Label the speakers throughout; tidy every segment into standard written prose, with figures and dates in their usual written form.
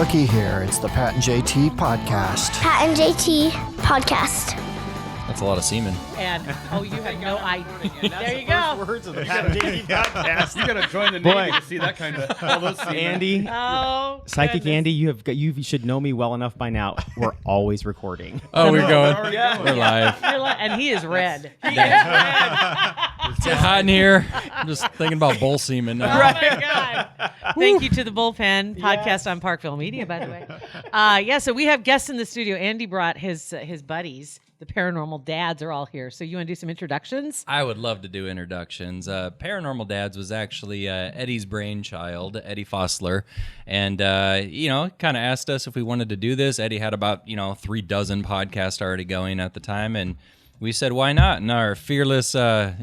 Speaker 1: Looky here, it's the Pat and JT podcast.
Speaker 2: Pat and JT podcast.
Speaker 3: That's a lot of semen.
Speaker 4: And you have no idea. There you go.
Speaker 5: Words of the Pat and JT podcast.
Speaker 6: You gotta join the Navy to see that kind of all those semen.
Speaker 5: Andy,
Speaker 4: Oh,
Speaker 5: Psychic
Speaker 4: goodness.
Speaker 5: Andy, you should know me well enough by now. We're always recording.
Speaker 3: Oh, we're going.
Speaker 6: We're
Speaker 3: We're live.
Speaker 4: And he is red.
Speaker 3: It's hot in here. I'm just thinking about bull semen now.
Speaker 4: Oh my God! Thank you to the Bullpen podcast on Parkville Media, by the way. So we have guests in the studio. Andy brought his buddies. The Paranormal Dads are all here. So you want to do some introductions?
Speaker 3: I would love to do introductions. Paranormal Dads was actually Eddie's brainchild, Eddie Fossler, and kind of asked us if we wanted to do this. Eddie had about 36 podcasts already going at the time, and we said why not? And our fearless, not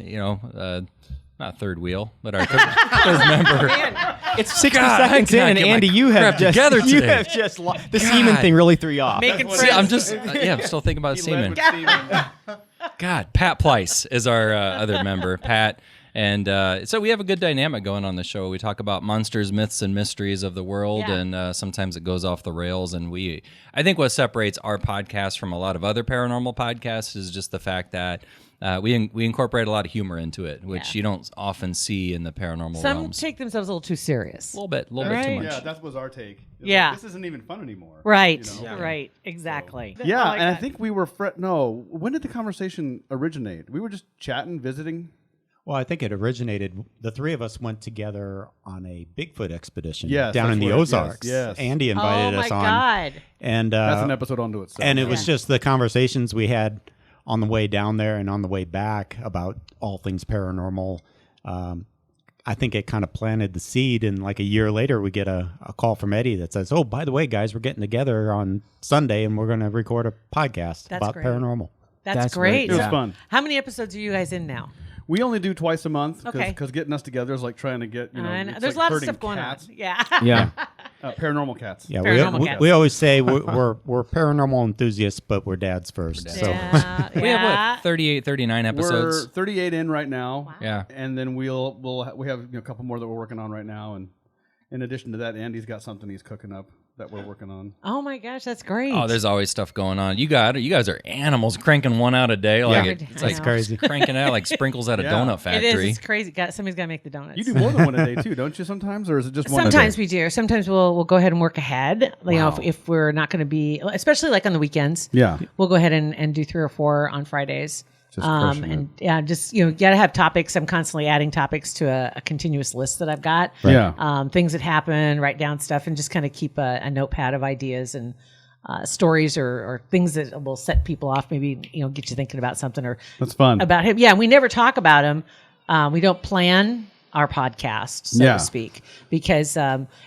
Speaker 3: third wheel, but our third member.
Speaker 5: It's 60
Speaker 3: God,
Speaker 5: seconds
Speaker 3: I
Speaker 5: in, and
Speaker 3: cannot get
Speaker 5: Andy,
Speaker 3: my
Speaker 5: you have
Speaker 3: crap
Speaker 5: just
Speaker 3: together
Speaker 5: you
Speaker 3: today.
Speaker 5: have just the semen thing really threw you off.
Speaker 4: Making
Speaker 3: See,
Speaker 4: friends.
Speaker 3: I'm just I'm still thinking about semen. God, Pat Pleiss is our other member, Pat. And so we have a good dynamic going on the show. We talk about monsters, myths, and mysteries of the world, and sometimes it goes off the rails. And I think what separates our podcast from a lot of other paranormal podcasts is just the fact that we incorporate a lot of humor into it, which you don't often see in the paranormal
Speaker 4: Some
Speaker 3: realms.
Speaker 4: take themselves a little too serious.
Speaker 3: A little bit too
Speaker 4: Right.
Speaker 3: much.
Speaker 6: Yeah, that was our take. It was
Speaker 4: Yeah.
Speaker 6: like, this isn't even fun anymore.
Speaker 4: Right.
Speaker 6: You know?
Speaker 4: Right. Exactly.
Speaker 6: Yeah,
Speaker 4: Oh my
Speaker 6: and I
Speaker 4: God.
Speaker 6: think we were No, when did the conversation originate? We were just chatting, visiting.
Speaker 7: Well, I think it originated. The three of us went together on a Bigfoot expedition
Speaker 6: Yes,
Speaker 7: down in
Speaker 6: that's
Speaker 7: the
Speaker 6: where-
Speaker 7: Ozarks.
Speaker 6: yes.
Speaker 7: Andy
Speaker 4: Oh
Speaker 7: invited
Speaker 4: my
Speaker 7: us on,
Speaker 4: God.
Speaker 7: and
Speaker 6: That's an episode onto itself.
Speaker 7: and it was just the conversations we had on the way down there and on the way back about all things paranormal. I think it kind of planted the seed, and like a year later, we get a call from Eddie that says, "Oh, by the way, guys, we're getting together on Sunday, and we're going to record a podcast
Speaker 4: That's
Speaker 7: about
Speaker 4: great.
Speaker 7: paranormal."
Speaker 4: That's great.
Speaker 6: It was fun.
Speaker 4: How many episodes are you guys in now?
Speaker 6: We only do twice a month because
Speaker 4: Okay.
Speaker 6: getting us together is like trying to get,
Speaker 4: I know.
Speaker 6: it's
Speaker 4: There's
Speaker 6: like
Speaker 4: a lot of
Speaker 6: herding
Speaker 4: stuff going
Speaker 6: cats.
Speaker 4: on. Yeah.
Speaker 5: Yeah.
Speaker 6: Paranormal cats.
Speaker 7: Yeah,
Speaker 4: Paranormal cats.
Speaker 7: we always say we're paranormal enthusiasts, but we're dads first. So
Speaker 4: Yeah.
Speaker 3: We have, 38, 39 episodes?
Speaker 6: We're 38 in right now.
Speaker 3: Yeah.
Speaker 6: And then we have a couple more that we're working on right now, and in addition to that, Andy's got something he's cooking up that we're working on.
Speaker 4: Oh my gosh, that's great.
Speaker 3: Oh, there's always stuff going on. You guys are animals cranking one out a day. Like
Speaker 4: Yeah.
Speaker 3: it's
Speaker 4: I
Speaker 3: like
Speaker 4: know.
Speaker 7: crazy.
Speaker 3: cranking out like sprinkles at a
Speaker 6: Yeah.
Speaker 3: donut
Speaker 4: It
Speaker 3: factory.
Speaker 4: is. It's crazy. Somebody's got to make the donuts.
Speaker 6: You do more than one a day too, don't you? Sometimes, or is it just one?
Speaker 4: Sometimes
Speaker 6: a day?
Speaker 4: we do. Sometimes we'll go ahead and work ahead. You know, if we're not going to be, especially like on the weekends.
Speaker 6: Yeah.
Speaker 4: We'll go ahead and do 3 or 4 on Fridays.
Speaker 6: Just crushing
Speaker 4: And just you got to have topics. I'm constantly adding topics to a continuous list that I've got.
Speaker 6: Yeah.
Speaker 4: Things that happen, write down stuff, and just kind of keep a notepad of ideas and stories or things that will set people off. Maybe get you thinking about something or
Speaker 6: That's fun.
Speaker 4: about him. Yeah, we never talk about him. We don't plan our podcast, so
Speaker 6: Yeah.
Speaker 4: to speak, because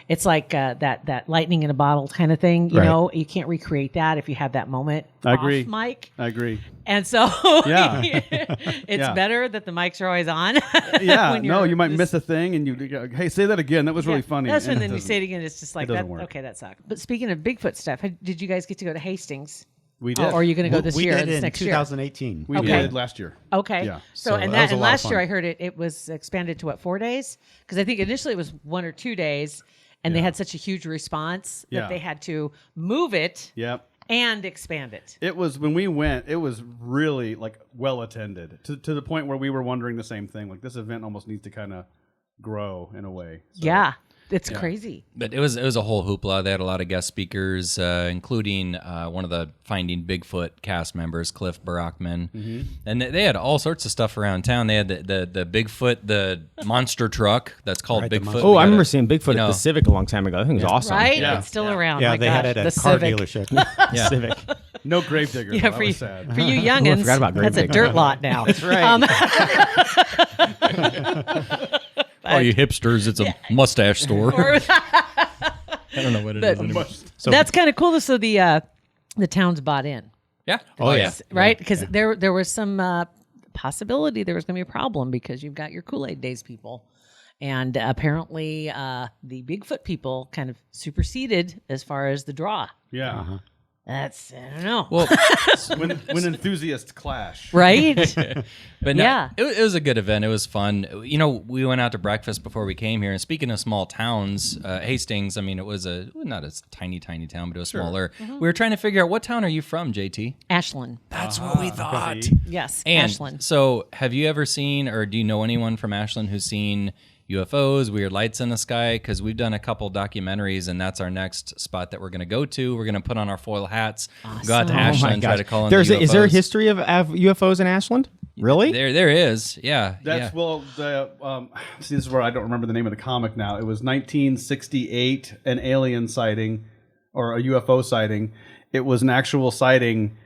Speaker 4: it's like that lightning in a bottle kind of thing. You
Speaker 6: Right.
Speaker 4: know, you can't recreate that if you have that moment.
Speaker 6: I
Speaker 4: off
Speaker 6: agree.
Speaker 4: mic.
Speaker 6: I agree.
Speaker 4: And so
Speaker 6: Yeah.
Speaker 4: it's
Speaker 6: Yeah.
Speaker 4: better that the mics are always on.
Speaker 6: Yeah.
Speaker 4: when
Speaker 6: No,
Speaker 4: you're
Speaker 6: you might
Speaker 4: just-
Speaker 6: miss a thing, and you go, hey, say that again. That was really funny.
Speaker 4: That's when
Speaker 6: And
Speaker 4: then
Speaker 6: it
Speaker 4: you
Speaker 6: doesn't-
Speaker 4: say it again. It's just like
Speaker 6: doesn't
Speaker 4: that.
Speaker 6: work.
Speaker 4: Okay, that sucked. But speaking of Bigfoot stuff, did you guys get to go to Hastings?
Speaker 6: We did.
Speaker 4: Or are you going to go this
Speaker 7: we
Speaker 4: year?
Speaker 7: did
Speaker 4: This
Speaker 7: in
Speaker 4: next year?
Speaker 7: 2018.
Speaker 6: We
Speaker 4: Okay.
Speaker 6: did last year.
Speaker 4: Okay.
Speaker 6: Yeah.
Speaker 4: So,
Speaker 7: So
Speaker 4: and
Speaker 7: that was a
Speaker 4: and
Speaker 7: lot of
Speaker 4: last year
Speaker 7: fun.
Speaker 4: I heard it was expanded to 4 days? Because I think initially it was 1 or 2 days, and they had such a huge response that
Speaker 6: Yeah.
Speaker 4: they had to move it
Speaker 6: Yep.
Speaker 4: and expand it.
Speaker 6: It was when we went. It was really like well attended to the point where we were wondering the same thing. Like this event almost needs to kind of grow in a way. So,
Speaker 4: Yeah. It's crazy.
Speaker 3: But it was a whole hoopla. They had a lot of guest speakers, including one of the Finding Bigfoot cast members, Cliff Barackman, and they had all sorts of stuff around town. They had the Bigfoot, the monster truck that's called
Speaker 7: Right, the
Speaker 3: Bigfoot.
Speaker 7: monster-
Speaker 5: Oh,
Speaker 3: We
Speaker 5: I
Speaker 3: got
Speaker 5: remember
Speaker 3: a-
Speaker 5: seeing Bigfoot
Speaker 3: you know,
Speaker 5: at the Civic a long time ago. I think it was awesome.
Speaker 4: Right?
Speaker 6: Yeah.
Speaker 4: It's still around.
Speaker 7: Yeah,
Speaker 4: My
Speaker 7: they
Speaker 4: gosh.
Speaker 7: had it at
Speaker 4: the
Speaker 7: a car
Speaker 4: Civic.
Speaker 7: dealership.
Speaker 3: Yeah.
Speaker 5: Civic.
Speaker 6: No grave digger.
Speaker 4: Yeah,
Speaker 6: though.
Speaker 4: for
Speaker 6: That
Speaker 4: you,
Speaker 6: was sad.
Speaker 4: for you youngins,
Speaker 5: forgot about
Speaker 4: that's a
Speaker 5: Grave
Speaker 4: dirt lot now. That's
Speaker 5: right.
Speaker 3: Oh, you hipsters! It's a mustache store. I don't know what it is anymore.
Speaker 7: So
Speaker 4: That's kind of cool. Though. So the town's bought in.
Speaker 3: Yeah.
Speaker 7: Oh, yeah.
Speaker 4: Right? Because there was some possibility there was going to be a problem because you've got your Kool-Aid Days people. And apparently the Bigfoot people kind of superseded as far as the draw.
Speaker 6: Yeah.
Speaker 4: That's, I don't know.
Speaker 3: Well,
Speaker 6: when enthusiasts clash.
Speaker 4: Right?
Speaker 3: but no,
Speaker 4: Yeah.
Speaker 3: it was a good event. It was fun. You know, we went out to breakfast before we came here. And speaking of small towns, Hastings, I mean, it was not a tiny town, but it was smaller. We were trying to figure out, what town are you from, JT?
Speaker 4: Ashland.
Speaker 3: That's what we thought.
Speaker 4: Yes,
Speaker 3: And
Speaker 4: Ashland.
Speaker 3: so, have you ever seen, or do you know anyone from Ashland who's seen UFOs, weird lights in the sky? Because we've done a couple documentaries, and that's our next spot that we're going to go to. We're going to put on our foil hats, go out to Ashland, try to call in the UFOs.
Speaker 5: Is there a history of UFOs in Ashland? Really?
Speaker 3: There is, yeah.
Speaker 6: That's
Speaker 3: yeah.
Speaker 6: See, this is where I don't remember the name of the comic now. It was 1968, an alien sighting or a UFO sighting. It was an actual sighting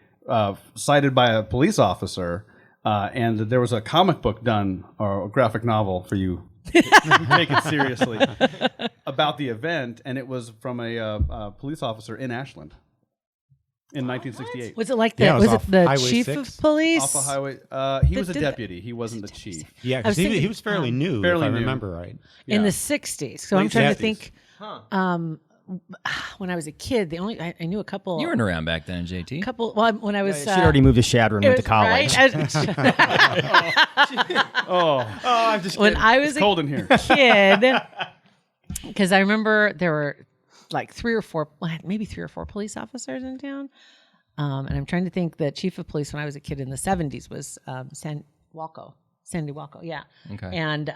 Speaker 6: cited by a police officer, and there was a comic book done, or a graphic novel for you. Take it seriously about the event, and it was from a police officer in Ashland in 1968.
Speaker 4: Was it like
Speaker 7: Yeah,
Speaker 4: the,
Speaker 7: it
Speaker 4: was
Speaker 7: was
Speaker 4: it the
Speaker 7: off
Speaker 4: chief
Speaker 7: Highway
Speaker 4: of
Speaker 7: 6.
Speaker 4: police?
Speaker 6: Off a highway. He was a deputy. He wasn't the chief.
Speaker 7: Yeah,
Speaker 4: I was
Speaker 7: because he
Speaker 4: thinking,
Speaker 7: was fairly new,
Speaker 6: fairly
Speaker 7: if I
Speaker 6: new.
Speaker 7: remember right.
Speaker 4: in
Speaker 6: Yeah.
Speaker 4: the 60s. So I'm
Speaker 6: Late
Speaker 4: trying to
Speaker 6: 60s.
Speaker 4: think. When I was a kid, I knew a couple.
Speaker 3: You weren't around back then, JT.
Speaker 4: Well, when I was.
Speaker 5: She'd already moved to Shadron and
Speaker 4: it
Speaker 5: went to
Speaker 4: was-
Speaker 5: college.
Speaker 4: right?
Speaker 6: I'm just
Speaker 4: When I was a
Speaker 6: cold in here.
Speaker 4: kid, because I remember there were like maybe three or four police officers in town. And I'm trying to think, the chief of police when I was a kid in the 70s was Sandy Walco, yeah.
Speaker 3: Okay.
Speaker 4: And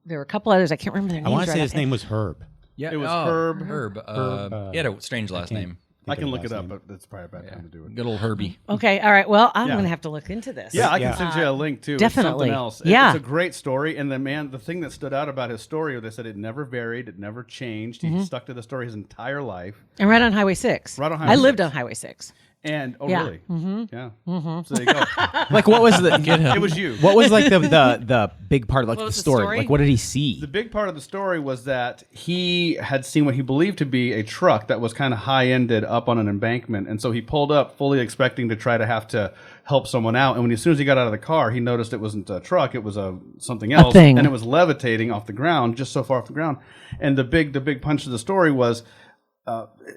Speaker 4: there were a couple others. I can't remember their
Speaker 7: I
Speaker 4: names.
Speaker 7: want to say
Speaker 4: right
Speaker 7: his
Speaker 4: offhand.
Speaker 7: name was Herb.
Speaker 3: Yeah,
Speaker 6: It was Herb.
Speaker 3: He had a strange last name.
Speaker 6: I can look it up, but that's probably a bad time to do it.
Speaker 3: Good old Herbie.
Speaker 4: Okay, all right. Well, I'm
Speaker 6: Yeah.
Speaker 4: going to have to look into this.
Speaker 6: Yeah, I can send you a link too.
Speaker 4: definitely.
Speaker 6: It's something else.
Speaker 4: Yeah.
Speaker 6: It's a great story, and the thing that stood out about his story, they said it never varied, it never changed. He stuck to the story his entire life.
Speaker 4: And right on Highway 6.
Speaker 6: Right on Highway
Speaker 4: I lived
Speaker 6: 6.
Speaker 4: on Highway 6.
Speaker 6: And
Speaker 4: Yeah.
Speaker 6: really, yeah. So there you go.
Speaker 5: Like, what was the?
Speaker 6: It was you.
Speaker 5: What was like the big part of like
Speaker 4: What
Speaker 5: the
Speaker 4: was the
Speaker 5: story?
Speaker 4: story?
Speaker 5: Like, what did he see?
Speaker 6: The big part of the story was that he had seen what he believed to be a truck that was kind of high-ended up on an embankment, and so he pulled up fully expecting to try to have to help someone out. And as soon as he got out of the car, he noticed it wasn't a truck; it was something else,
Speaker 4: thing.
Speaker 6: and it was levitating off the ground, just so far off the ground. And the big punch of the story was.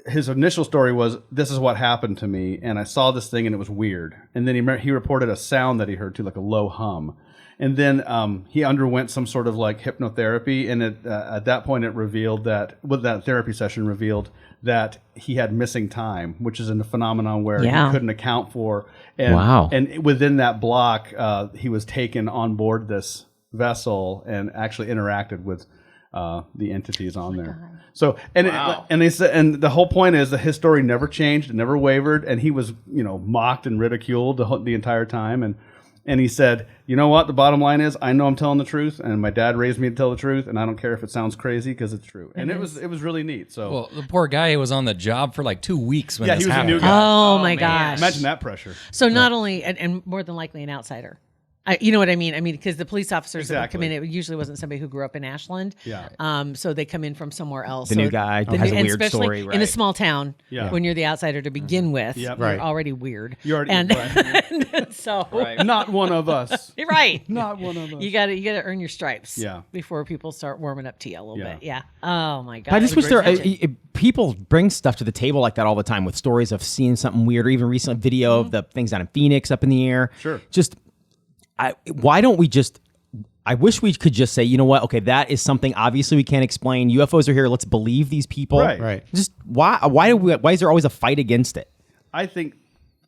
Speaker 6: His initial story was, this is what happened to me, and I saw this thing, and it was weird. And then he reported a sound that he heard, too, like a low hum. And then he underwent some sort of like hypnotherapy, and at that point it revealed that, that therapy session revealed that he had missing time, which is a phenomenon where
Speaker 4: Yeah.
Speaker 6: he couldn't account for. And,
Speaker 5: Wow.
Speaker 6: And within that block, he was taken on board this vessel and actually interacted with the entities on there. So and they said, and the whole point is that his story never changed, it never wavered, and he was mocked and ridiculed the entire time. And he said, you know what? The bottom line is, I know I'm telling the truth, and my dad raised me to tell the truth, and I don't care if it sounds crazy because it's true. And it was really neat. So
Speaker 3: Well, the poor guy was on the job for like 2 weeks when
Speaker 6: yeah,
Speaker 3: this
Speaker 6: he was a
Speaker 3: happened.
Speaker 6: new guy.
Speaker 4: Oh, my gosh.
Speaker 6: Imagine that pressure.
Speaker 4: So not only, and more than likely an outsider. You know what I mean? I mean, because the police officers that would come in, it usually wasn't somebody who grew up in Ashland.
Speaker 6: Yeah.
Speaker 4: So they come in from somewhere else.
Speaker 5: The
Speaker 4: so
Speaker 5: new guy
Speaker 4: the
Speaker 5: has a
Speaker 4: and
Speaker 5: weird
Speaker 4: especially
Speaker 5: story,
Speaker 4: in a
Speaker 5: right.
Speaker 4: small town.
Speaker 6: Yeah.
Speaker 4: When you're the outsider to begin with,
Speaker 6: Yep.
Speaker 4: you're
Speaker 7: Right.
Speaker 4: already weird.
Speaker 6: You already
Speaker 4: and so
Speaker 6: not one of us.
Speaker 4: you're right.
Speaker 6: Not one of us.
Speaker 4: You got to earn your stripes.
Speaker 6: Yeah.
Speaker 4: Before people start warming up to you a little
Speaker 6: Yeah.
Speaker 4: bit. Yeah. Oh my god.
Speaker 5: I just wish there
Speaker 4: Imagine.
Speaker 5: people bring stuff to the table like that all the time with stories of seeing something weird, or even recent video of the things down in Phoenix up in the air.
Speaker 6: Sure.
Speaker 5: Just why don't we just? I wish we could just say, you know what? Okay, that is something obviously we can't explain. UFOs are here. Let's believe these people.
Speaker 6: Right.
Speaker 5: Just why is there always a fight against it?
Speaker 6: I think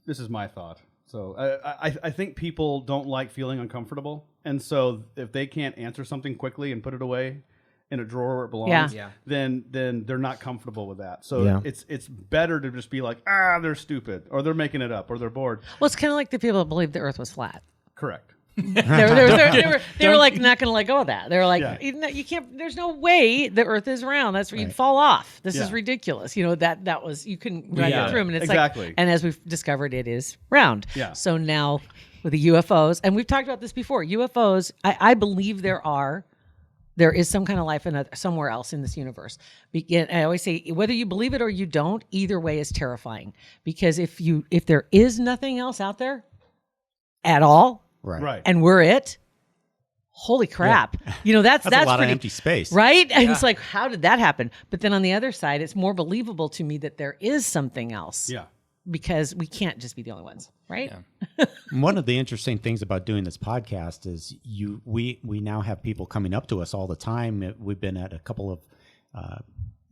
Speaker 6: this is my thought. So I think people don't like feeling uncomfortable, and so if they can't answer something quickly and put it away in a drawer where it belongs,
Speaker 4: Yeah.
Speaker 6: then they're not comfortable with that. So
Speaker 5: Yeah.
Speaker 6: it's better to just be like, they're stupid, or they're making it up, or they're bored.
Speaker 4: Well, it's kind of like the people that believe the Earth was flat.
Speaker 6: Correct.
Speaker 4: They were like not going to let go of that. They were like,
Speaker 6: Yeah.
Speaker 4: you can't. There's no way the Earth is round. That's where you'd fall off. This is
Speaker 6: Yeah.
Speaker 4: ridiculous. that was you couldn't ride
Speaker 6: Yeah.
Speaker 4: it through 'em, and it's
Speaker 6: Exactly.
Speaker 4: like, and as we've discovered, it is round.
Speaker 6: Yeah.
Speaker 4: So now with the UFOs, and we've talked about this before. UFOs, I believe there is some kind of life somewhere else in this universe. I always say, whether you believe it or you don't, either way is terrifying. Because if there is nothing else out there at all,
Speaker 6: Right.
Speaker 4: and we're it, holy crap. That's
Speaker 7: That's a lot
Speaker 4: pretty,
Speaker 7: of empty space.
Speaker 4: right? And it's like, how did that happen? But then on the other side, it's more believable to me that there is something else
Speaker 6: Yeah.
Speaker 4: because we can't just be the only ones, right?
Speaker 7: One of the interesting things about doing this podcast is we now have people coming up to us all the time. We've been at a couple of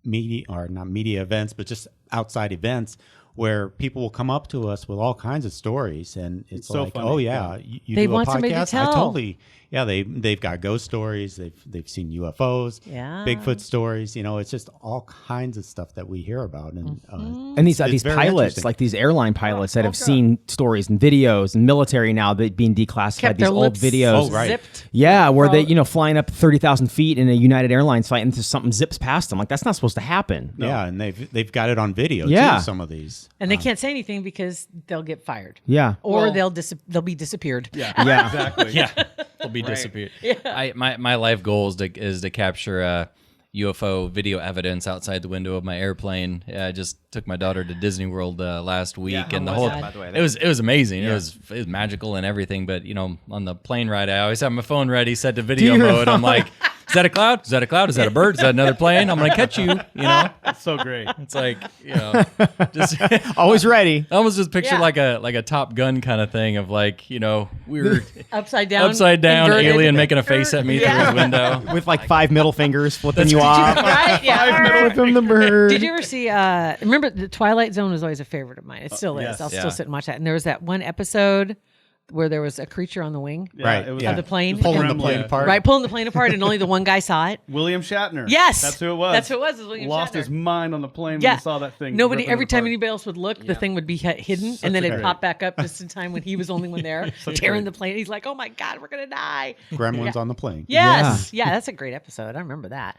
Speaker 7: media, or not media events, but just outside events where people will come up to us with all kinds of stories, and it's
Speaker 6: so
Speaker 7: like,
Speaker 6: funny.
Speaker 7: oh yeah, you
Speaker 4: They
Speaker 7: do a
Speaker 4: want somebody to
Speaker 7: podcast?
Speaker 4: tell.
Speaker 7: I totally, yeah. They've got ghost stories. They've seen UFOs,
Speaker 4: Yeah.
Speaker 7: Bigfoot stories. It's just all kinds of stuff that we hear about, and
Speaker 5: And these
Speaker 7: it's very
Speaker 5: pilots,
Speaker 7: interesting.
Speaker 5: like these airline pilots that have seen stories and videos, and military now that being declassified,
Speaker 4: Kept
Speaker 5: these
Speaker 4: their
Speaker 5: old
Speaker 4: lips
Speaker 5: videos.
Speaker 7: Oh, right.
Speaker 4: zipped.
Speaker 5: Yeah, where they, flying up 30,000 feet in a United Airlines flight, and just something zips past them. Like, that's not supposed to happen.
Speaker 7: Yeah, and they've got it on video
Speaker 5: Yeah.
Speaker 7: too. Some of these,
Speaker 4: And they can't say anything because they'll get fired.
Speaker 5: Yeah.
Speaker 4: Or they'll be disappeared.
Speaker 6: Yeah,
Speaker 5: Yeah.
Speaker 6: exactly.
Speaker 3: Yeah, will be disappeared. My life goal is to capture UFO video evidence outside the window of my airplane. I just took my daughter to Disney World last week, and the whole
Speaker 5: by the way?
Speaker 3: it was amazing. It was magical and everything. But on the plane ride, I always have my phone ready, set to video
Speaker 5: Dear
Speaker 3: mode. I'm like, is that a cloud? Is that a cloud? Is that a bird? Is that another plane? I'm gonna catch you.
Speaker 6: It's so great.
Speaker 3: It's like just.
Speaker 5: Always ready.
Speaker 3: I almost just picture
Speaker 4: Yeah.
Speaker 3: like a Top Gun kind of thing of like, we were
Speaker 4: Upside down.
Speaker 3: upside down
Speaker 4: inverted.
Speaker 3: alien making a face at me through his window.
Speaker 5: With like 5 middle fingers flipping you off.
Speaker 4: Right? Yeah.
Speaker 5: Flip him the bird.
Speaker 4: Did you ever see? Remember, the Twilight Zone was always a favorite of mine. It still is.
Speaker 6: yes.
Speaker 4: I'll
Speaker 3: Yeah.
Speaker 4: still sit and watch that. And there was that one episode where there was a creature on the wing,
Speaker 6: Yeah,
Speaker 7: Right,
Speaker 6: It was
Speaker 7: yeah.
Speaker 4: of the plane,
Speaker 7: pulling the
Speaker 6: Gremlin.
Speaker 7: plane apart.
Speaker 4: right? Pulling the plane apart, and only the one guy saw it.
Speaker 6: William Shatner.
Speaker 4: Yes,
Speaker 6: That's who it was.
Speaker 4: That's who it was. Is William
Speaker 6: Lost
Speaker 4: Shatner.
Speaker 6: his mind on the plane when
Speaker 4: Yeah,
Speaker 6: he saw that thing.
Speaker 4: Nobody.
Speaker 6: ripping
Speaker 4: Every
Speaker 6: it
Speaker 4: time
Speaker 6: apart.
Speaker 4: anybody else would look, the thing would be hidden, and then it'd pop back up just in time when he was the only one there, tearing the plane. He's like, "Oh my God, we're gonna die!"
Speaker 7: Gremlins on the plane.
Speaker 4: Yes, yeah, that's a great episode. I remember that.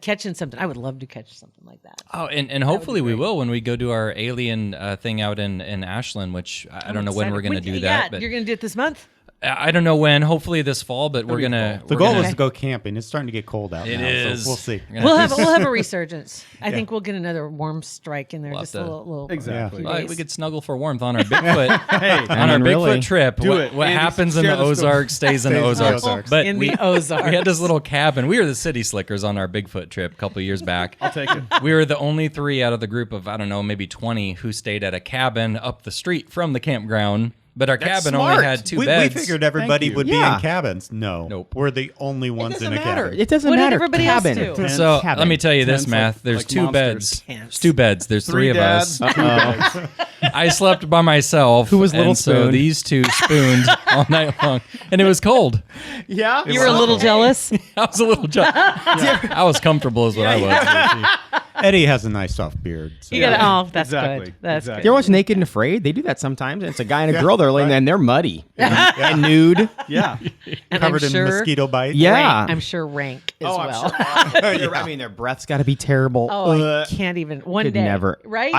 Speaker 4: Catching something. I would love to catch something like that.
Speaker 3: Oh, and hopefully we will when we go do our alien thing out in Ashland, which I don't know when we're going to do that. But
Speaker 4: you're going to do it this month.
Speaker 3: I don't know when. Hopefully this fall, but we're gonna.
Speaker 7: The
Speaker 3: we're
Speaker 7: goal
Speaker 3: gonna-
Speaker 7: is to go camping. It's starting to get cold out
Speaker 3: It
Speaker 7: now,
Speaker 3: is.
Speaker 7: so we'll see.
Speaker 3: We're gonna
Speaker 4: We'll
Speaker 3: have
Speaker 4: have a resurgence. I think we'll get another warm strike in there.
Speaker 3: We'll
Speaker 4: Just
Speaker 3: have
Speaker 4: a
Speaker 3: to-
Speaker 4: little
Speaker 6: Exactly.
Speaker 4: few
Speaker 3: Well,
Speaker 4: days.
Speaker 3: we could snuggle for warmth on our Bigfoot.
Speaker 6: Hey,
Speaker 3: on our
Speaker 5: really.
Speaker 3: Bigfoot trip.
Speaker 6: Do
Speaker 3: what
Speaker 6: it.
Speaker 3: what
Speaker 6: Andy,
Speaker 3: happens in
Speaker 6: share
Speaker 3: the
Speaker 6: the story.
Speaker 3: Ozarks stays in the
Speaker 7: Stays in the
Speaker 3: Ozarks.
Speaker 7: Ozarks.
Speaker 3: But
Speaker 4: In
Speaker 3: we,
Speaker 4: the Ozarks.
Speaker 3: we had this little cabin. We were the city slickers on our Bigfoot trip a couple of years back.
Speaker 6: I'll take it.
Speaker 3: We were the only 3 out of the group of, I don't know, maybe 20 who stayed at a cabin up the street from the campground. But our cabin only
Speaker 5: smart.
Speaker 3: had 2
Speaker 7: We
Speaker 3: beds.
Speaker 7: figured everybody would be
Speaker 5: Yeah.
Speaker 7: in cabins. No.
Speaker 3: Nope.
Speaker 7: We're the only ones in a cabin.
Speaker 5: It doesn't
Speaker 4: What did
Speaker 5: matter.
Speaker 4: everybody else
Speaker 5: Cabin.
Speaker 4: do?
Speaker 3: So
Speaker 5: Cabin.
Speaker 3: let me tell you this,
Speaker 6: Tents
Speaker 3: Math.
Speaker 6: like-
Speaker 3: There's
Speaker 6: like
Speaker 3: 2
Speaker 6: monsters.
Speaker 3: beds. There's 2 beds. There's 3 of
Speaker 6: dads,
Speaker 3: us.
Speaker 6: 2 beds.
Speaker 3: I slept by myself.
Speaker 5: Who was Little
Speaker 3: and So
Speaker 5: Spoon?
Speaker 3: these 2 spooned all night long, and it was cold.
Speaker 5: Yeah.
Speaker 4: You were a little jealous.
Speaker 3: I was a little. I was comfortable, is what I was.
Speaker 7: Eddie has a nice soft beard. So.
Speaker 4: You gotta. Oh, that's
Speaker 6: Exactly.
Speaker 4: good. That's
Speaker 6: Exactly.
Speaker 5: You ever watch Naked and Afraid? They do that sometimes. It's a guy and a girl. They're laying there and they're muddy and nude.
Speaker 6: Yeah.
Speaker 4: good. And
Speaker 7: Covered
Speaker 4: I'm
Speaker 7: in
Speaker 4: sure
Speaker 7: mosquito bites.
Speaker 5: Yeah.
Speaker 4: rank, I'm sure rank as
Speaker 5: Oh,
Speaker 4: well.
Speaker 5: I mean, their breath's got to be terrible.
Speaker 4: Oh, I
Speaker 5: Ugh.
Speaker 4: can't even. One
Speaker 5: Could
Speaker 4: day,
Speaker 5: never.
Speaker 4: right?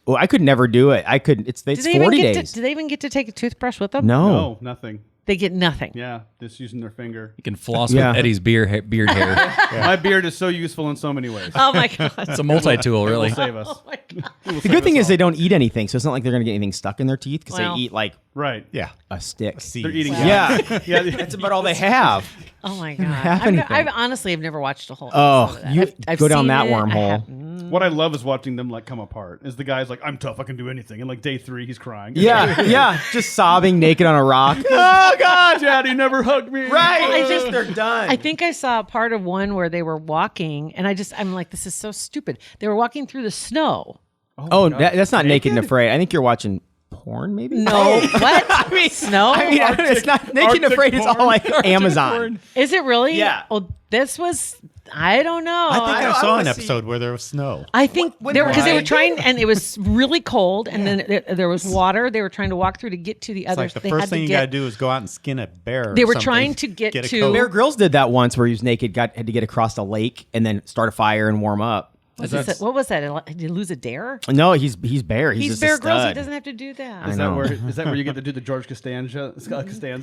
Speaker 5: I could never do it. I could. It's
Speaker 4: do they
Speaker 5: 40
Speaker 4: even get
Speaker 5: days.
Speaker 4: do they even get to take a toothbrush with them?
Speaker 5: No.
Speaker 6: No, nothing.
Speaker 4: They get nothing.
Speaker 6: Yeah, just using their finger.
Speaker 3: You can floss
Speaker 5: Yeah.
Speaker 3: with Eddie's beard hair.
Speaker 6: My beard is so useful in so many ways.
Speaker 4: Oh my God.
Speaker 3: It's a multi-tool,
Speaker 6: It
Speaker 3: really.
Speaker 6: will save us.
Speaker 4: Oh my God.
Speaker 5: The good thing is they don't eat anything, so it's not like they're gonna get anything stuck in their teeth because
Speaker 4: Well.
Speaker 5: they eat like
Speaker 6: Right.
Speaker 7: Yeah.
Speaker 5: a stick.
Speaker 7: Seeds.
Speaker 6: They're eating.
Speaker 5: Yeah,
Speaker 6: Yeah.
Speaker 5: that's about all they have.
Speaker 4: Oh my God.
Speaker 5: have
Speaker 4: I've
Speaker 5: anything.
Speaker 4: honestly have never watched a whole.
Speaker 5: Oh,
Speaker 4: episode of that.
Speaker 5: you
Speaker 4: I've
Speaker 5: go down
Speaker 4: seen
Speaker 5: that
Speaker 4: it. I
Speaker 5: wormhole.
Speaker 4: have-
Speaker 6: What I love is watching them like come apart. Is the guy's like, I'm tough, I can do anything, and like day 3, he's crying.
Speaker 5: Yeah, yeah, just sobbing naked on a rock.
Speaker 6: Oh God, Daddy never hugged me.
Speaker 5: Right,
Speaker 4: I think-
Speaker 5: they're done.
Speaker 4: I think I saw part of one where they were walking, and I'm like, this is so stupid. They were walking through the snow.
Speaker 5: Oh, that's not naked and afraid. I think you're watching porn, maybe.
Speaker 4: No, what? I mean, snow?
Speaker 5: I mean, it's not naked and
Speaker 6: Arctic
Speaker 5: afraid. It's all
Speaker 6: porn.
Speaker 5: like Amazon.
Speaker 4: Is it really?
Speaker 5: Yeah.
Speaker 4: Oh, this was. I don't know.
Speaker 7: I think I,
Speaker 5: I
Speaker 7: saw an
Speaker 5: wanna see-
Speaker 7: episode where there was snow.
Speaker 4: I think they were because they were
Speaker 5: Why?
Speaker 4: trying, and it was really cold, and then there was water. They were trying to walk through to get to the
Speaker 7: It's
Speaker 4: other.
Speaker 7: like the
Speaker 4: they
Speaker 7: first
Speaker 4: had
Speaker 7: thing
Speaker 4: to
Speaker 7: you
Speaker 4: get-
Speaker 7: got to do is go out and skin a bear. or
Speaker 4: They were
Speaker 7: something.
Speaker 4: trying to get
Speaker 7: a
Speaker 4: to-
Speaker 7: coat.
Speaker 5: Bear Grylls did that once, where he was naked, had to get across a lake, and then start a fire and warm up.
Speaker 4: What was that? Did you lose a dare?
Speaker 5: No, he's Bear. He's just
Speaker 4: Bear
Speaker 5: a
Speaker 4: Grylls. He
Speaker 5: stud.
Speaker 4: doesn't have to do that.
Speaker 5: I
Speaker 6: Is
Speaker 5: know.
Speaker 6: that where you get to do the George Costanza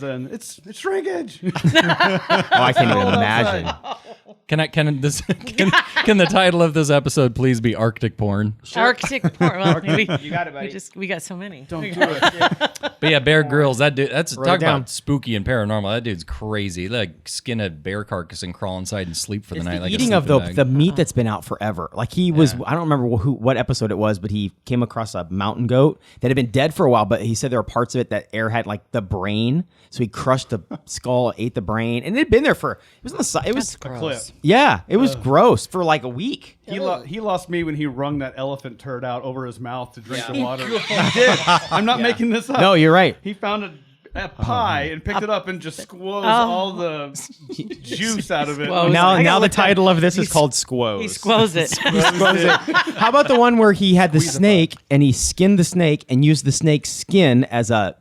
Speaker 6: and it's shrinkage?
Speaker 5: Oh, I can't even
Speaker 6: Cold
Speaker 5: imagine.
Speaker 6: outside.
Speaker 3: Can Can the title of this episode please be Arctic Porn?
Speaker 4: Arctic porn. Well,
Speaker 8: You got it, buddy.
Speaker 4: we got so many.
Speaker 6: Don't do it.
Speaker 3: But yeah, Bear Grylls, that dude, that's talk
Speaker 5: down.
Speaker 3: about spooky and paranormal. That dude's crazy. He, like, skin a bear carcass and crawl inside and sleep for the
Speaker 5: It's
Speaker 3: night.
Speaker 5: the
Speaker 3: Like
Speaker 5: eating
Speaker 3: a
Speaker 5: of
Speaker 3: sleeping bag.
Speaker 5: the meat that's been out forever. Like he was, I don't remember what episode it was, but he came across a mountain goat that had been dead for a while. But he said there were parts of it that air had like the brain, so he crushed the skull, ate the brain, and it had been there for. It was on the side. It was
Speaker 4: That's gross.
Speaker 6: Clip.
Speaker 5: yeah, it was gross for like a week.
Speaker 6: He lost me when he wrung that elephant turd out over his mouth to drink the water. He did. I'm not making this up.
Speaker 5: No, you're right.
Speaker 6: He found a pie and picked it up and just squoze all the juice out of it.
Speaker 4: Squoze.
Speaker 5: Now the title of this is called Squoze.
Speaker 4: He squoze it.
Speaker 5: How about the one where he had the snake and he skinned the snake and used the snake's skin as a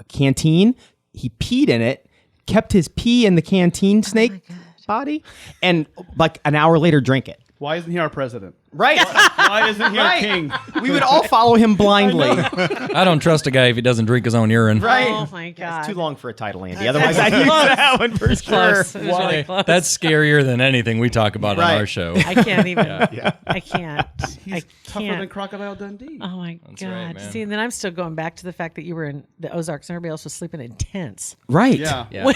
Speaker 5: canteen? He peed in it, kept his pee in the canteen snake body, and like an hour later drank it.
Speaker 6: Why isn't he our president?
Speaker 5: Right.
Speaker 6: Why isn't he our king?
Speaker 5: We would all follow him blindly.
Speaker 3: I don't trust a guy if he doesn't drink his own urine.
Speaker 5: Right.
Speaker 4: Oh my god.
Speaker 5: It's too long for a title, Andy. Otherwise, I'd use that one for sure.
Speaker 4: Close. It was really close.
Speaker 3: That's scarier than anything we talk about on
Speaker 5: Right.
Speaker 3: our show.
Speaker 4: I can't even. I can't.
Speaker 6: He's
Speaker 4: I
Speaker 6: tougher
Speaker 4: can't.
Speaker 6: than Crocodile Dundee.
Speaker 4: Oh my
Speaker 3: right,
Speaker 4: god!
Speaker 3: man.
Speaker 4: See, and then I'm still going back to the fact that you were in the Ozarks and everybody else was sleeping in tents,
Speaker 5: Right.
Speaker 6: Yeah.
Speaker 3: Yeah.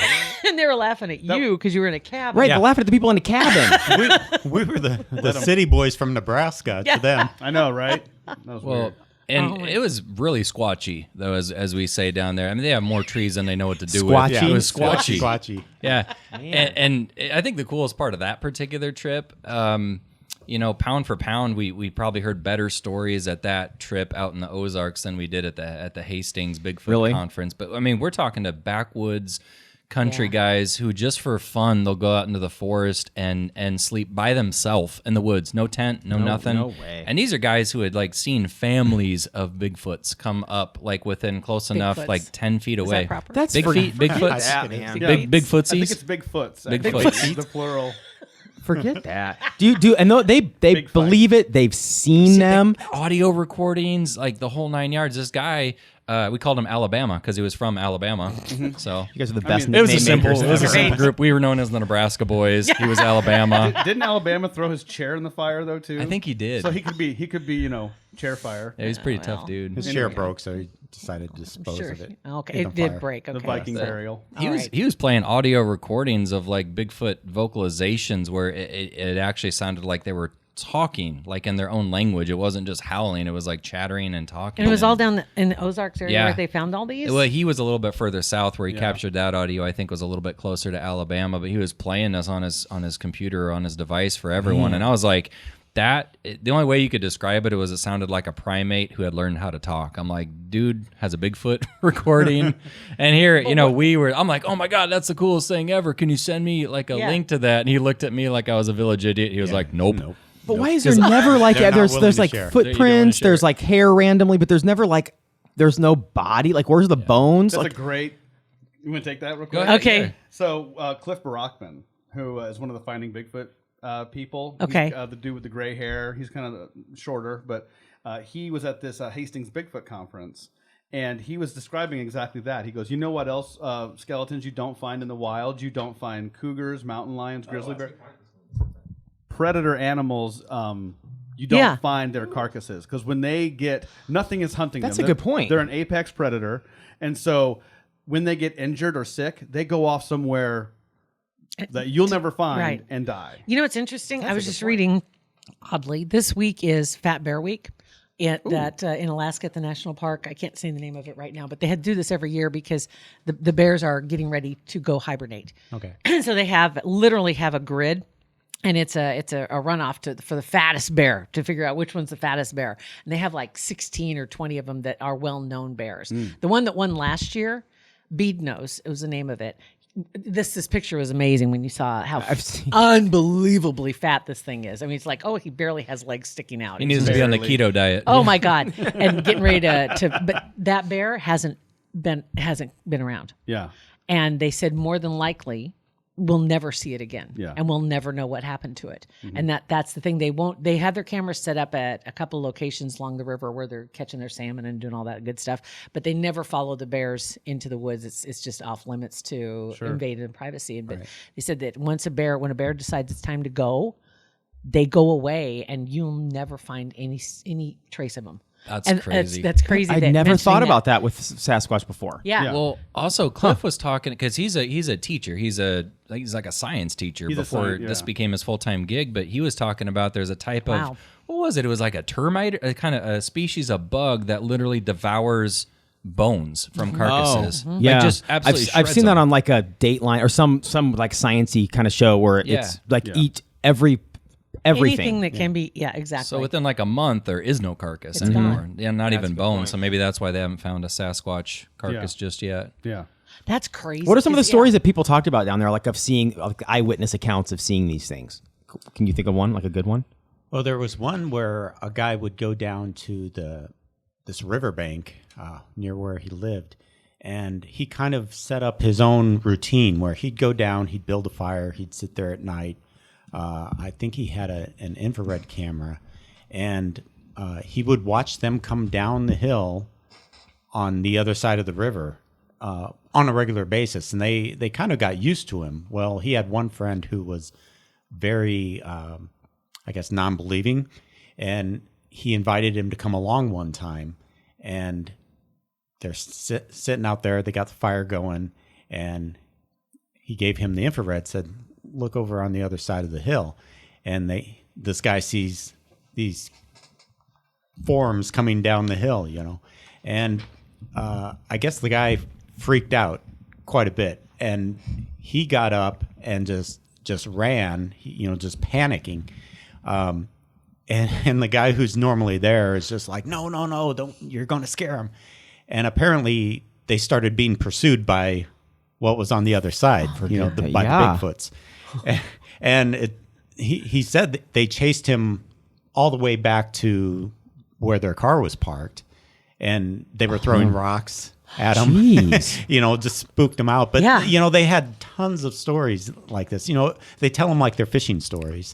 Speaker 4: and they were laughing at you because you were in a cabin.
Speaker 5: Right. They're laughing at the people in the cabin.
Speaker 7: we were the city boys from Nebraska to them.
Speaker 6: I know, right? That was
Speaker 3: Well,
Speaker 6: weird.
Speaker 3: and it was really squatchy, though, as we say down there. I mean, they have more trees than they know what to do
Speaker 5: Squatchy?
Speaker 3: with. It was squatchy.
Speaker 7: Squatchy.
Speaker 3: Yeah. And I think the coolest part of that particular trip, pound for pound, we probably heard better stories at that trip out in the Ozarks than we did at the Hastings Bigfoot
Speaker 5: Really?
Speaker 3: conference. But I mean, we're talking to backwoods country guys who just for fun they'll go out into the forest and sleep by themselves in the woods, no tent, no nothing.
Speaker 5: no way.
Speaker 3: And these are guys who had like seen families of Bigfoots come up like within close enough,
Speaker 4: Bigfoots.
Speaker 3: like 10 feet
Speaker 4: Is
Speaker 3: away.
Speaker 4: that proper?
Speaker 5: That's
Speaker 3: Big feet, Bigfoots,
Speaker 5: that, man.
Speaker 3: big
Speaker 6: I think
Speaker 3: footsies.
Speaker 6: it's Bigfoots.
Speaker 3: Bigfoots.
Speaker 6: The plural.
Speaker 5: Forget that. And they
Speaker 6: Big
Speaker 5: believe it. They've seen them.
Speaker 3: Audio recordings, like the whole 9 yards. This guy, we called him Alabama because he was from Alabama. So
Speaker 5: You guys are the best.
Speaker 3: it was a
Speaker 5: name
Speaker 3: simple,
Speaker 5: makers
Speaker 3: it was a
Speaker 5: ever.
Speaker 3: simple group. We were known as the Nebraska Boys. He was Alabama.
Speaker 6: Didn't Alabama throw his chair in the fire though too?
Speaker 3: I think he did.
Speaker 6: So he could be chair fire.
Speaker 3: Yeah, he's a pretty tough dude.
Speaker 7: His chair broke, so he decided to dispose
Speaker 4: Sure.
Speaker 7: of it.
Speaker 4: Okay,
Speaker 7: in
Speaker 4: it
Speaker 7: the
Speaker 4: did
Speaker 7: fire.
Speaker 4: break. Okay.
Speaker 6: The Viking burial.
Speaker 3: He was playing audio recordings of like Bigfoot vocalizations where it actually sounded like they were talking like in their own language. It wasn't just howling. It was like chattering and talking.
Speaker 4: And it was all down in the Ozarks area
Speaker 3: Yeah.
Speaker 4: where they found all these.
Speaker 3: Well, he was a little bit further south where he captured that audio. I think was a little bit closer to Alabama, but he was playing this on his computer or on his device for everyone. And I was like, the only way you could describe it was it sounded like a primate who had learned how to talk. I'm like, dude has a Bigfoot recording, and here, I'm like, oh my god, that's the coolest thing ever. Can you send me like a link to that? And he looked at me like I was a village idiot. He was like, nope.
Speaker 5: But why is there never like
Speaker 7: They're not
Speaker 5: there's
Speaker 7: willing to
Speaker 5: like
Speaker 7: share.
Speaker 5: footprints,
Speaker 3: share
Speaker 5: there's
Speaker 3: it.
Speaker 5: like hair randomly, but there's never like there's no body. Like where's the bones?
Speaker 6: That's
Speaker 5: Like
Speaker 6: a great. You want to take that real
Speaker 3: Go
Speaker 6: quick?
Speaker 3: ahead.
Speaker 4: Okay.
Speaker 6: So Cliff Barackman, who is one of the Finding Bigfoot people.
Speaker 4: Okay.
Speaker 6: He's, the dude with the gray hair. He's kind of shorter, but he was at this Hastings Bigfoot conference, and he was describing exactly that. He goes, you know what else skeletons you don't find in the wild? You don't find cougars, mountain lions, grizzly bears. Predator animals, you don't find their carcasses because when they get nothing is hunting
Speaker 5: That's
Speaker 6: them.
Speaker 5: a good point.
Speaker 6: They're an apex predator, and so when they get injured or sick, they go off somewhere that you'll never find
Speaker 4: Right.
Speaker 6: and die.
Speaker 4: You know what's interesting? I was just reading, oddly, this week is Fat Bear Week in Alaska at the national park. I can't say the name of it right now, but they had to do this every year because the bears are getting ready to go hibernate.
Speaker 7: Okay.
Speaker 4: So they literally have a grid. And it's a runoff for the fattest bear to figure out which one's the fattest bear. And they have like 16 or 20 of them that are well-known bears. The one that won last year, Bead Nose, it was the name of it. This picture was amazing when you saw how unbelievably fat this thing is. I mean, it's like, he barely has legs sticking out.
Speaker 3: He needs to be on the keto diet.
Speaker 4: Oh my God. And getting ready but that bear hasn't been around.
Speaker 6: Yeah.
Speaker 4: And they said more than likely we'll never see it again.
Speaker 6: Yeah.
Speaker 4: And we'll never know what happened to it. And that's the thing. They have their cameras set up at a couple locations along the river where they're catching their salmon and doing all that good stuff, but they never follow the bears into the woods. It's just off limits to invade in privacy. But they said that when a bear decides it's time to go, they go away and you'll never find any trace of them.
Speaker 3: That's
Speaker 4: And
Speaker 3: crazy.
Speaker 4: That's crazy.
Speaker 5: I'd
Speaker 4: that
Speaker 5: never thought
Speaker 4: mentioning
Speaker 5: about that with Sasquatch before.
Speaker 4: Yeah.
Speaker 3: Well, also Cliff was talking because he's a teacher. He's like a science teacher before this became his full-time gig. But he was talking about there's a type of what was it? It was like a termite, a kind of a species of bug that literally devours bones from carcasses.
Speaker 5: Oh, yeah.
Speaker 3: Like just absolutely.
Speaker 5: I've seen that on like a Dateline or some like sciencey kind of show where it's like eat everything.
Speaker 4: Anything that can be, exactly.
Speaker 3: So within like a month, there is no carcass anymore. Yeah, not even bones. So maybe that's why they haven't found a Sasquatch carcass just yet.
Speaker 6: Yeah.
Speaker 4: That's crazy.
Speaker 5: What are some of the stories that people talked about down there, like of seeing like eyewitness accounts of seeing these things? Can you think of one, like a good one?
Speaker 7: Well, there was one where a guy would go down to this riverbank near where he lived, and he kind of set up his own routine where he'd go down, he'd build a fire, he'd sit there at night. I think he had an infrared camera, and he would watch them come down the hill on the other side of the river on a regular basis, and they kind of got used to him. Well, he had one friend who was very, I guess, non-believing, and he invited him to come along one time, and they're sitting out there. They got the fire going, and he gave him the infrared, said, look over on the other side of the hill. And this guy sees these forms coming down the hill, and I guess the guy freaked out quite a bit, and he got up and just ran, just panicking. And the guy who's normally there is just like, no, don't, you're going to scare him. And apparently they started being pursued by what was on the other side, by the Bigfoots. And he said that they chased him all the way back to where their car was parked, and they were throwing rocks at him.
Speaker 5: Jeez.
Speaker 7: Just spooked him out. But, they had tons of stories like this. They tell them like they're fishing stories.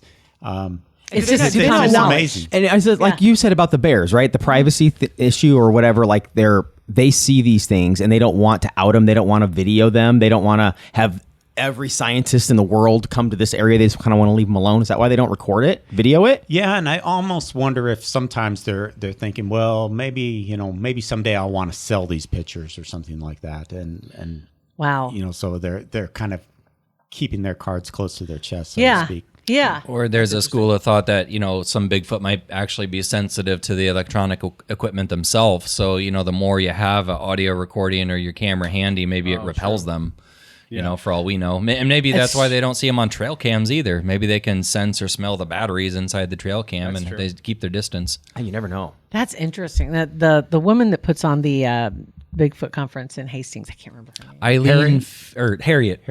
Speaker 4: It's just
Speaker 5: it's
Speaker 4: common knowledge.
Speaker 7: amazing.
Speaker 5: And I said, like you said about the bears, right? The privacy issue or whatever, like they see these things and they don't want to out them. They don't want to video them. They don't want to have every scientist in the world come to this area. They just kind of want to leave them alone. Is that why they don't record it, video it?
Speaker 7: Yeah, and I almost wonder if sometimes they're thinking, well, maybe someday I'll want to sell these pictures or something like that, and
Speaker 4: wow,
Speaker 7: so they're kind of keeping their cards close to their chest, so to speak.
Speaker 4: Yeah.
Speaker 3: Or there's a school of thought that, some Bigfoot might actually be sensitive to the electronic equipment themselves. So, the more you have an audio recording or your camera handy, maybe it repels them, for all we know. And maybe that's why they don't see them on trail cams either. Maybe they can sense or smell the batteries inside the trail cam and they keep their distance.
Speaker 5: You never know.
Speaker 4: That's interesting. The woman that puts on the Bigfoot conference in Hastings, I can't remember her name. Harriet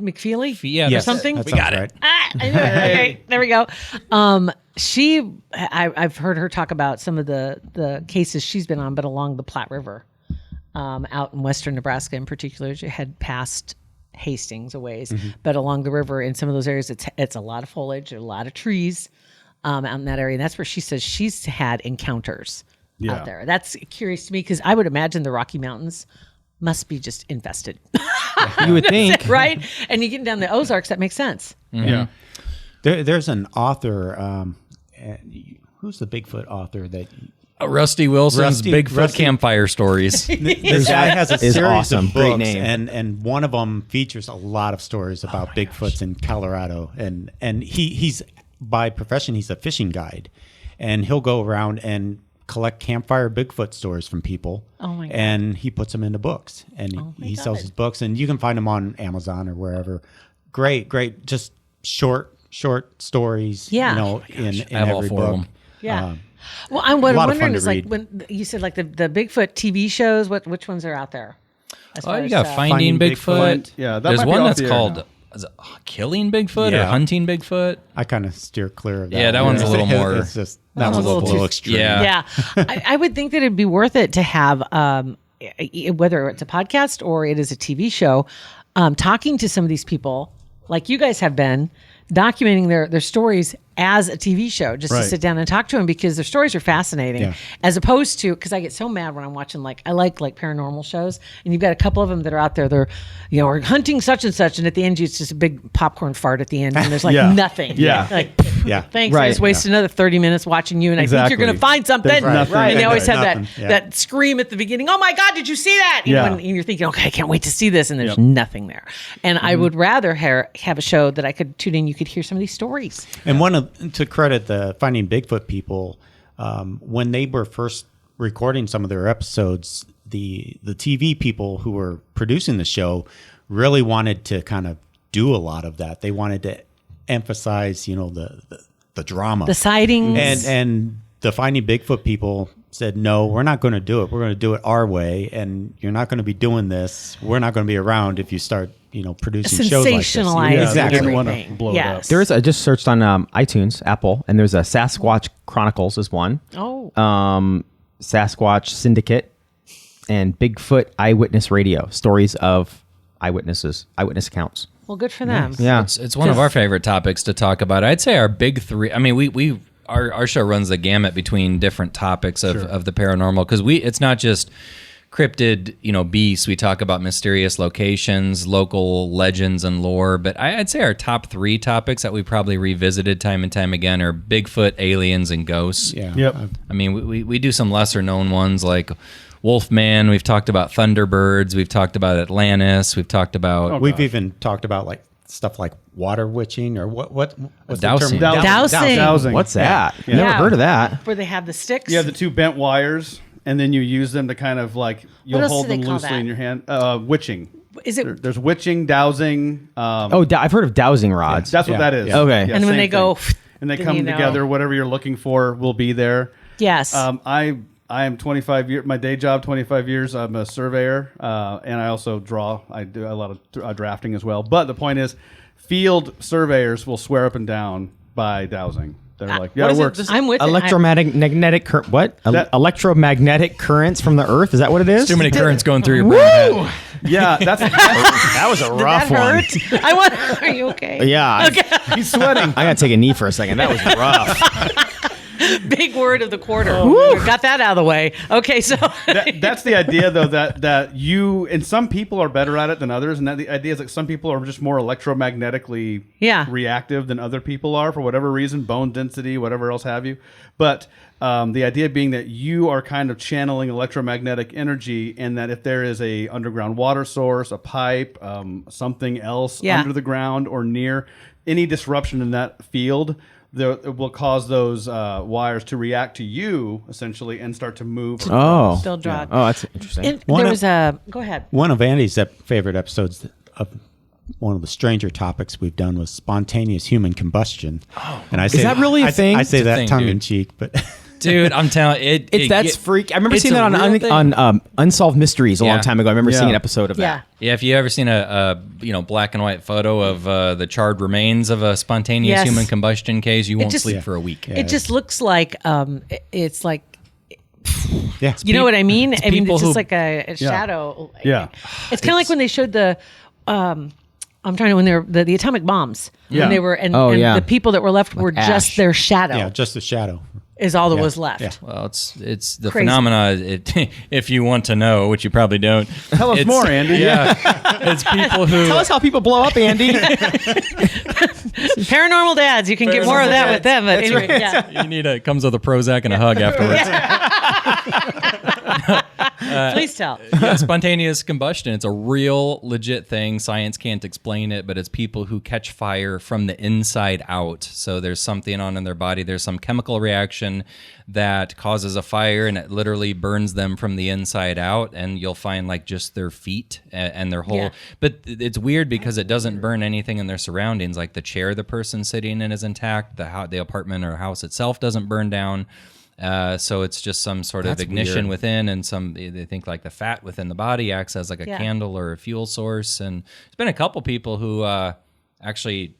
Speaker 4: McFeely?
Speaker 3: Yeah,
Speaker 4: or something?
Speaker 7: We got it. Right.
Speaker 4: I knew it. Okay, there we go. I've heard her talk about some of the cases she's been on, but along the Platte River, out in western Nebraska in particular. She had passed Hastings a ways, but along the river in some of those areas, it's a lot of foliage, a lot of trees out in that area. And that's where she says she's had encounters out there. That's curious to me because I would imagine the Rocky Mountains must be just infested.
Speaker 5: You would think.
Speaker 4: Right? And you get down the Ozarks, that makes sense.
Speaker 3: Mm-hmm.
Speaker 6: Yeah.
Speaker 7: There's an author, who's the Bigfoot author that...
Speaker 3: Rusty Wilson's Bigfoot Campfire Stories.
Speaker 7: This guy has a series
Speaker 5: awesome.
Speaker 7: of
Speaker 5: Great
Speaker 7: books,
Speaker 5: name.
Speaker 7: and one of them features a lot of stories about Bigfoots in Colorado. And he's, by profession, he's a fishing guide. And he'll go around and collect campfire Bigfoot stories from people.
Speaker 4: Oh my God.
Speaker 7: And he puts them into books. And he sells his books. And you can find them on Amazon or wherever. Great. Just short stories, in
Speaker 3: I have all
Speaker 7: every
Speaker 3: four of
Speaker 7: book.
Speaker 3: them.
Speaker 4: Yeah. Well, what I'm wondering is
Speaker 7: read.
Speaker 4: when you said like the Bigfoot TV shows, which ones are out there? As far
Speaker 3: You
Speaker 4: as,
Speaker 3: got Finding Bigfoot.
Speaker 6: Yeah, that
Speaker 3: There's
Speaker 6: might be
Speaker 3: one
Speaker 6: off
Speaker 3: that's
Speaker 6: the air
Speaker 3: called
Speaker 6: now.
Speaker 3: is it Killing Bigfoot or
Speaker 7: Yeah.
Speaker 3: Hunting Bigfoot.
Speaker 7: I kind of steer clear of that.
Speaker 3: Yeah, that
Speaker 7: one.
Speaker 3: one's a little more-
Speaker 7: It's just that
Speaker 4: one's
Speaker 7: one's
Speaker 4: a
Speaker 7: a
Speaker 4: little
Speaker 7: little
Speaker 4: too-
Speaker 7: extreme.
Speaker 3: Yeah.
Speaker 4: I would think that it'd be worth it to have, whether it's a podcast or it is a TV show, talking to some of these people like you guys have been, documenting their stories as a TV show, just to sit down and talk to them because their stories are fascinating.
Speaker 7: Yeah.
Speaker 4: As opposed to, because I get so mad when I'm watching I like paranormal shows, and you've got a couple of them that are out there. They're, we're hunting such and such, and at the end it's just a big popcorn fart at the end, and there's
Speaker 6: Yeah.
Speaker 4: nothing.
Speaker 6: Yeah.
Speaker 7: Yeah.
Speaker 4: Thanks.
Speaker 5: Right.
Speaker 4: I just waste another 30 minutes watching you, and I think
Speaker 6: Exactly.
Speaker 4: you're going to find something.
Speaker 6: There's nothing.
Speaker 4: And they always have
Speaker 7: Nothing.
Speaker 4: that
Speaker 7: Yeah.
Speaker 4: that scream at the beginning. Oh my God, did you see that? You know,
Speaker 6: Yeah.
Speaker 4: and you're thinking, okay, I can't wait to see this, and there's
Speaker 6: Yep.
Speaker 4: nothing there. And I would rather have a show that I could tune in. You could hear some of these stories.
Speaker 7: And to credit the Finding Bigfoot people, when they were first recording some of their episodes, the TV people who were producing the show really wanted to kind of do a lot of that. They wanted to emphasize, the drama,
Speaker 4: The sightings.
Speaker 7: and the Finding Bigfoot people said, no, we're not going to do it. We're going to do it our way, and you're not going to be doing this. We're not going to be around if you start, producing shows like this.
Speaker 4: Sensationalize
Speaker 6: Yeah,
Speaker 7: exactly.
Speaker 6: they didn't wanna
Speaker 4: everything.
Speaker 6: blow it up.
Speaker 4: Yes.
Speaker 5: There is. I just searched on iTunes, Apple, and there's a Sasquatch Chronicles is one.
Speaker 4: Oh.
Speaker 5: Sasquatch Syndicate, and Bigfoot Eyewitness Radio, stories of eyewitness accounts.
Speaker 4: Well, good for them.
Speaker 5: Yeah.
Speaker 3: It's one of our favorite topics to talk about. I'd say our big three. I mean, our show runs the gamut between different topics of the paranormal, because it's not just cryptid, beasts. We talk about mysterious locations, local legends and lore. But I'd say our top three topics that we probably revisited time and time again are Bigfoot, aliens, and ghosts.
Speaker 7: Yeah.
Speaker 6: Yep.
Speaker 3: I mean, we do some lesser known ones like Wolfman. We've talked about Thunderbirds. We've talked about Atlantis. We've talked about
Speaker 7: We've even talked about like stuff like water witching or what's
Speaker 3: Dowsing.
Speaker 7: the term?
Speaker 4: Dowsing.
Speaker 6: Dowsing.
Speaker 5: What's that?
Speaker 6: Yeah.
Speaker 5: Never
Speaker 4: Yeah.
Speaker 5: heard of that.
Speaker 4: Where they have the sticks.
Speaker 6: You have the two bent wires, and then you use them to kind of like you'll
Speaker 4: else
Speaker 6: hold
Speaker 4: do they
Speaker 6: them
Speaker 4: call
Speaker 6: loosely
Speaker 4: that?
Speaker 6: in your hand. Witching.
Speaker 4: Is it?
Speaker 6: There's witching, dowsing.
Speaker 5: I've heard of dowsing rods.
Speaker 6: That's what
Speaker 7: Yeah.
Speaker 6: that is.
Speaker 7: Yeah.
Speaker 5: Okay.
Speaker 4: And when
Speaker 6: same
Speaker 4: they go,
Speaker 6: thing. And they
Speaker 4: then
Speaker 6: come
Speaker 4: you know.
Speaker 6: together, whatever you're looking for will be there.
Speaker 4: Yes.
Speaker 6: I am 25 years. My day job, 25 years. I'm a surveyor, and I also draw. I do a lot of drafting as well. But the point is, field surveyors will swear up and down by dowsing. They're like, yeah, it works.
Speaker 4: I'm with it.
Speaker 5: Electromagnetic current. What? Electromagnetic currents from the Earth. Is that what it is?
Speaker 3: too many currents going through your brain. Pat.
Speaker 6: Yeah, that's
Speaker 5: That was a rough one.
Speaker 4: I want. Are you okay?
Speaker 5: Yeah.
Speaker 4: Okay.
Speaker 6: he's sweating.
Speaker 5: I gotta take a knee for a second. That was rough.
Speaker 4: Big word of the quarter. Got that out of the way. Okay, so
Speaker 6: That's the idea, though, that you and some people are better at it than others, and that the idea is that some people are just more electromagnetically reactive than other people are for whatever reason, bone density, whatever else have you. But the idea being that you are kind of channeling electromagnetic energy, and that if there is a underground water source, a pipe, something else under the ground or near, any disruption in that field, it will cause those wires to react to you essentially and start to move.
Speaker 5: Oh.
Speaker 4: still draw.
Speaker 5: Oh, that's interesting.
Speaker 4: And
Speaker 7: One
Speaker 4: there
Speaker 7: of-
Speaker 4: was a. Go ahead.
Speaker 7: One of Andy's favorite episodes of one of the stranger topics we've done was spontaneous human combustion. Oh, and I say
Speaker 5: that really a thing?
Speaker 7: I say
Speaker 3: It's a
Speaker 7: that
Speaker 3: thing,
Speaker 7: tongue in
Speaker 3: dude.
Speaker 7: cheek, but
Speaker 3: Dude, I'm telling you,
Speaker 5: That's freak. I remember
Speaker 3: it's
Speaker 5: seeing
Speaker 3: a
Speaker 5: that
Speaker 3: real thing.
Speaker 5: on Unsolved Mysteries a long
Speaker 3: Yeah.
Speaker 5: time ago. I remember
Speaker 6: Yeah.
Speaker 5: seeing an episode of
Speaker 4: Yeah.
Speaker 5: that.
Speaker 3: Yeah, if you ever seen a black and white photo of the charred remains of a spontaneous
Speaker 4: Yes.
Speaker 3: human combustion case, you won't
Speaker 4: just-
Speaker 3: sleep for a week.
Speaker 4: It just looks like it's like
Speaker 7: yeah,
Speaker 4: you know what I mean. I mean,
Speaker 3: people
Speaker 4: it's just
Speaker 3: who-
Speaker 4: like a shadow.
Speaker 6: Yeah.
Speaker 4: It's kind of like when they showed the. I'm trying to when they're the atomic bombs
Speaker 6: Yeah.
Speaker 4: when they were and
Speaker 5: Oh, yeah.
Speaker 4: the people that were left were
Speaker 5: ash.
Speaker 4: just their shadow
Speaker 7: yeah, just a shadow.
Speaker 4: is all that
Speaker 7: Yeah.
Speaker 4: was left.
Speaker 7: Yeah.
Speaker 3: Well, it's the
Speaker 4: Crazy.
Speaker 3: phenomena. If you want to know, which you probably don't,
Speaker 6: Tell us
Speaker 3: it's-
Speaker 6: more, Andy.
Speaker 3: Yeah, it's people who.
Speaker 5: Tell us how people blow up, Andy.
Speaker 4: Paranormal Dads, you can get more of that with them. But anyway, yeah.
Speaker 3: You need comes with a Prozac and a hug afterwards.
Speaker 4: Please tell.
Speaker 3: Yeah, spontaneous combustion. It's a real legit thing. Science can't explain it, but it's people who catch fire from the inside out. So there's something on in their body. There's some chemical reaction that causes a fire, and it literally burns them from the inside out. And you'll find like just their feet and their whole.
Speaker 4: Yeah.
Speaker 3: But it's weird because it doesn't burn anything in their surroundings. Like the chair the person's sitting in is intact. The apartment or house itself doesn't burn down. So it's just some sort of ignition within, and they think like the fat within the body acts as like a candle or a fuel source. And there's been a couple people who actually,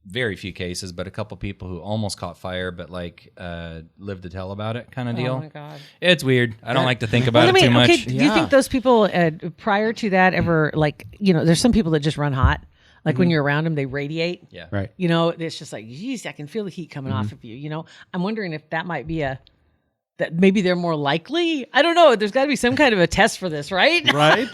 Speaker 3: very few cases, but a couple people who almost caught fire, but like lived to tell about it kind of deal.
Speaker 4: Oh my God.
Speaker 3: It's weird. I don't like to think about it too much.
Speaker 4: Okay, do you think those people prior to that ever there's some people that just run hot. Like when you're around them, they radiate.
Speaker 3: Yeah.
Speaker 7: Right.
Speaker 4: You know, it's just like, geez, I can feel the heat coming off of you. You know, I'm wondering if that might be that maybe they're more likely. I don't know. There's got to be some kind of a test for this, right?
Speaker 6: Right?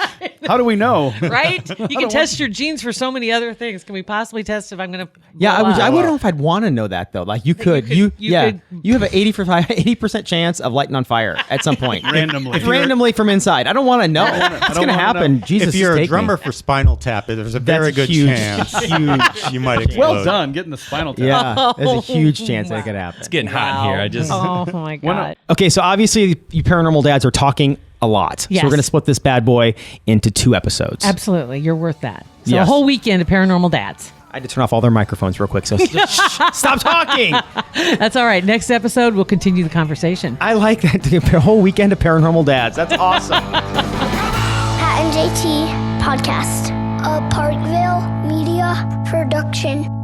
Speaker 6: How do we know?
Speaker 4: Right? You can test your genes for so many other things. Can we possibly test if I'm going to?
Speaker 5: Yeah, I wouldn't know if I'd want to know that though. Like you could, you have an 80% chance of lighting on fire at some point. randomly from inside. I don't want to know. It's going to happen. Jesus,
Speaker 7: if you're
Speaker 5: just
Speaker 7: a
Speaker 5: take
Speaker 7: drummer
Speaker 5: me.
Speaker 7: for Spinal Tap, there's a very good chance you might explode.
Speaker 6: Well done, getting the Spinal Tap.
Speaker 5: Yeah, there's a huge chance that could happen.
Speaker 3: It's getting hot in here. I just
Speaker 4: Oh my God.
Speaker 5: Okay, so obviously you paranormal dads are talking a lot.
Speaker 4: Yes.
Speaker 5: So we're going to split this bad boy into 2 episodes.
Speaker 4: Absolutely. You're worth that. So a
Speaker 5: Yes.
Speaker 4: whole weekend of Paranormal Dads.
Speaker 5: I had to turn off all their microphones real quick, so stop talking.
Speaker 4: That's all right. Next episode, we'll continue the conversation.
Speaker 5: I like that. The whole weekend of paranormal dads. That's awesome.
Speaker 2: Pat and JT Podcast. A Parkville Media Production.